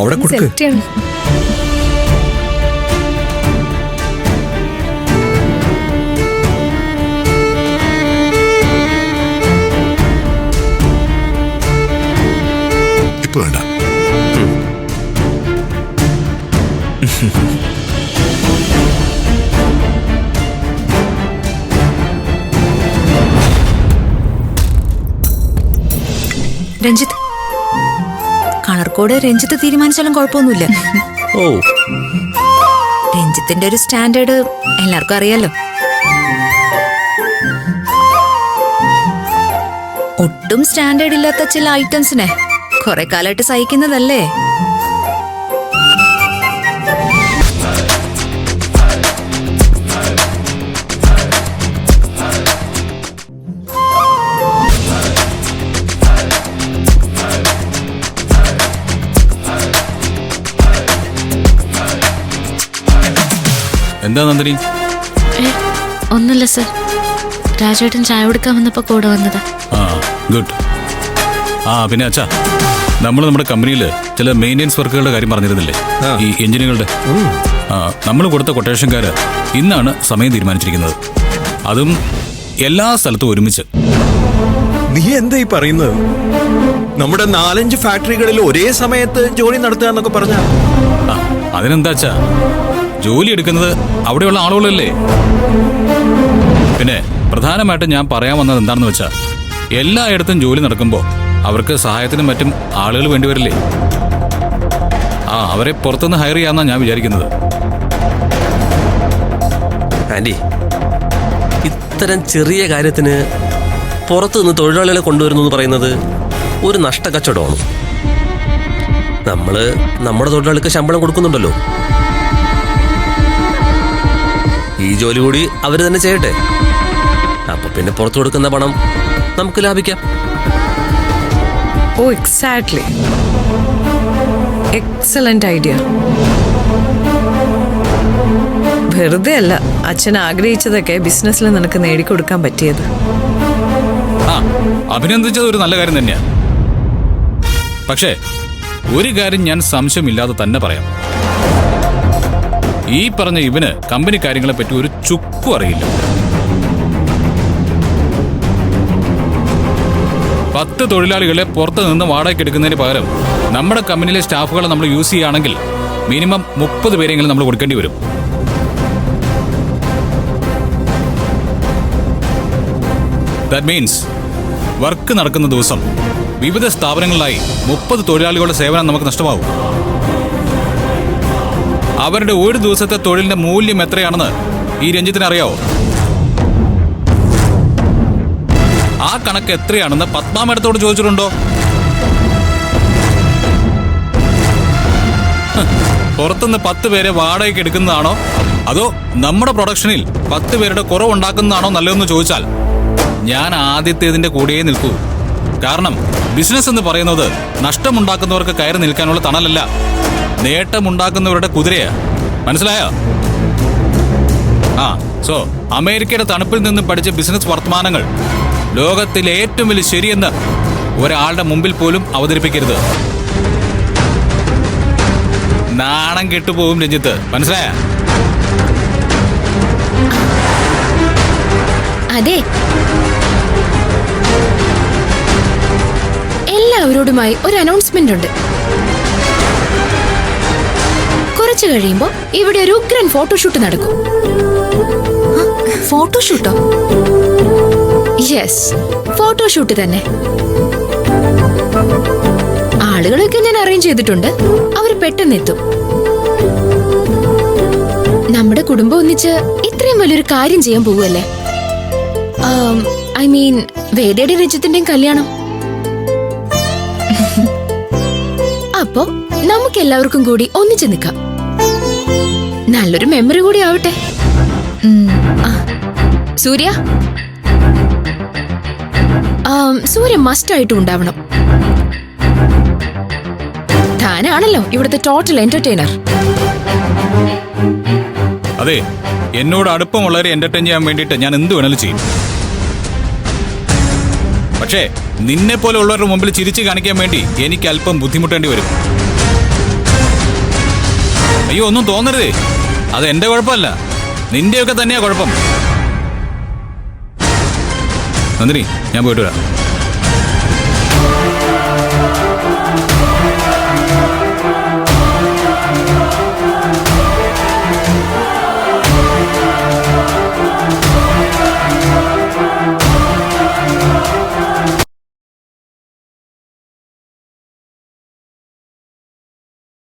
അവിടെ കൊടുക്ക്. ഇപ്പൊ വേണ്ട. രഞ്ജിത്ത്, കളർ കോഡ് രഞ്ജിത്ത് തീരുമാനിച്ചാലും കുഴപ്പമൊന്നുമില്ല. ഓ, രഞ്ജിത്തിന്റെ ഒരു സ്റ്റാൻഡേർഡ് എല്ലാവർക്കും അറിയാലോ. ഒട്ടും സ്റ്റാൻഡേർഡ് ഇല്ലാത്ത ചില ഐറ്റംസിനെ കുറെ കാലമായിട്ട് സഹിക്കുന്നതല്ലേ. എന്താ നന്ദിനി? ഒന്നുമില്ല സർ, രാജേട്ടൻ ചായ കൊടുക്കാൻ വന്നപ്പോ കൂടെ വന്നതാ. ആ, ഗുഡ്. ആ പിന്നെ അച്ഛാ, നമ്മുടെ കമ്പനിയിൽ ചില മെയിൻ്റെനൻസ് വർക്കുകളുടെ കാര്യം പറഞ്ഞിരുന്നില്ലേ, ഈ എഞ്ചിനുകളുടെ. നമ്മൾ കൊടുത്ത കൊട്ടേഷൻകാര് ഇന്നാണ് സമയം തീരുമാനിച്ചിരിക്കുന്നത്. അതും എല്ലാ സ്ഥലത്തും ഒരുമിച്ച്. നീ എന്താ ഈ പറയുന്നത്? നമ്മുടെ 4-5 ഫാക്ടറികളിൽ ഒരേ സമയത്ത് ജോലി നടത്തുക എന്നൊക്കെ പറഞ്ഞ അതിനെന്താ അച്ഛാ, ജോലി എടുക്കുന്നത് അവിടെയുള്ള ആളുകളല്ലേ. പിന്നെ പ്രധാനമായിട്ടും ഞാൻ പറയാൻ വന്നത് എന്താണെന്ന് വെച്ചാൽ, എല്ലായിടത്തും ജോലി നടക്കുമ്പോൾ അവർക്ക് സഹായത്തിനും മറ്റും ആളുകൾ വേണ്ടിവരില്ലേ. അവരെ പുറത്തുനിന്ന് ഹയർ ചെയ്യാമെന്നാണ് ഞാൻ വിചാരിക്കുന്നത്. ആന്റി, ഇത്തരം ചെറിയ കാര്യത്തിന് പുറത്തുനിന്ന് തൊഴിലാളികളെ കൊണ്ടുവരുന്നു എന്ന് പറയുന്നത് ഒരു നഷ്ടക്കച്ചവടമാണ്. നമ്മുടെ തൊഴിലാളിക്ക് ശമ്പളം കൊടുക്കുന്നുണ്ടല്ലോ. ഈ ജോലി കൂടി അവർ തന്നെ ചെയ്യട്ടെ. അപ്പൊ പിന്നെ പുറത്തു കൊടുക്കുന്ന പണം നമുക്ക് ലാഭിക്കാം. ഓ, എക്സാക്ട്ലി. Excellent idea. വെറുതെ അല്ല അച്ഛൻ ആഗ്രഹിച്ചതൊക്കെ ബിസിനസ്സിൽ നിനക്ക് നേടിക്കൊടുക്കാൻ പറ്റിയത്. അഭിനന്ദിച്ചത് ഒരു നല്ല കാര്യം തന്നെയാ. പക്ഷേ ഒരു കാര്യം ഞാൻ സംശയമില്ലാതെ തന്നെ പറയാം. ഈ പറഞ്ഞ ഇവന് കമ്പനി കാര്യങ്ങളെ പറ്റി ഒരു ചുക്കും അറിയില്ല. 10 തൊഴിലാളികളെ പുറത്ത് നിന്ന് വാടകയ്ക്ക് എടുക്കുന്നതിന് പകരം നമ്മുടെ കമ്പനിയിലെ സ്റ്റാഫുകളെ നമ്മൾ യൂസ് ചെയ്യുകയാണെങ്കിൽ മിനിമം 30 പേരെങ്കിലും നമ്മൾ കൊടുക്കേണ്ടി വരും. ദാറ്റ് മീൻസ് വർക്ക് നടക്കുന്ന ദിവസം വിവിധ സ്ഥാപനങ്ങളിലായി 30 തൊഴിലാളികളുടെ സേവനം നമുക്ക് നഷ്ടമാവും. അവരുടെ ഒരു ദിവസത്തെ തൊഴിലിന്റെ മൂല്യം എത്രയാണെന്ന് ഈ രഞ്ജിത്തിന് അറിയാവോ? ആ കണക്ക് എത്രയാണെന്ന് പത്മ മേഡത്തോട് ചോദിച്ചിട്ടുണ്ടോ? പുറത്തുനിന്ന് 10 പേരെ വാടകയ്ക്ക് എടുക്കുന്നതാണോ അതോ നമ്മുടെ പ്രൊഡക്ഷനിൽ 10 പേരുടെ കുറവുണ്ടാക്കുന്നതാണോ നല്ലതെന്ന് ചോദിച്ചാൽ ഞാൻ ആദ്യത്തേതിന്റെ കൂടെയേ നിൽക്കൂ. കാരണം ബിസിനസ് എന്ന് പറയുന്നത് നഷ്ടമുണ്ടാക്കുന്നവർക്ക് കയറി നിൽക്കാനുള്ള തണലല്ല, നേട്ടമുണ്ടാക്കുന്നവരുടെ കുതിരയാ. മനസ്സിലായോ? സോ അമേരിക്കയുടെ തണുപ്പിൽ നിന്നും പഠിച്ച ബിസിനസ് വർത്തമാനങ്ങൾ ലോകത്തിലെ ഏറ്റവും വലിയ ശരിയെന്ന് ഒരാളുടെ മുമ്പിൽ പോലും അവതരിപ്പിക്കരുത്. നാണം കെട്ടുപോകും രഞ്ജിത്ത്. മനസ്സിലായ? അതെ, എല്ലാവരോടുമായി ഒരു അനൗൺസ്മെന്റ് ഉണ്ട്. കുറച്ചു കഴിയുമ്പോ ഇവിടെ ഒരു ഉഗ്രൻ ഫോട്ടോഷൂട്ട് നടക്കും. ഫോട്ടോഷൂട്ടോ? യെസ്, ഫോട്ടോഷൂട്ട് തന്നെ. ആളുകളൊക്കെ ഞാൻ അറേഞ്ച് ചെയ്തിട്ടുണ്ട്. അവർ പെട്ടെന്ന് എത്തും. നമ്മുടെ കുടുംബം ഒന്നിച്ച് ഇത്രയും വലിയൊരു കാര്യം ചെയ്യാൻ പോവുകയല്ലേ. ഐ മീൻ വേദയുടെ രഞ്ജിത്തിന്റെയും കല്യാണം. അപ്പോ നമുക്ക് എല്ലാവർക്കും കൂടി ഒന്നിച്ച് നിൽക്കാം. നല്ലൊരു മെമ്മറി കൂടി ആവട്ടെ. സൂര്യ, സൂര്യ മസ്റ്റ് ആയിട്ടും ഉണ്ടാവണം. താനാണല്ലോ ഇവിടുത്തെ ടോട്ടൽ എന്റർടൈനർ. അതെ, എന്നോട് അടുപ്പമുള്ളവരെ എന്റർടൈൻ ചെയ്യാൻ വേണ്ടിയിട്ട് ഞാൻ എന്ത് വേണമെങ്കിലും ചെയ്യും. പക്ഷേ നിന്നെ പോലെ ഉള്ളവരുടെ മുമ്പിൽ ചിരിച്ചു കാണിക്കാൻ വേണ്ടി എനിക്ക് അല്പം ബുദ്ധിമുട്ടേണ്ടി വരും. അയ്യോ ഒന്നും തോന്നരുതേ, അത് എന്റെ കുഴപ്പമല്ല, നിന്റെയൊക്കെ തന്നെയാ കുഴപ്പം. നന്ദിനി, ഞാൻ പോയിട്ട് വരാം.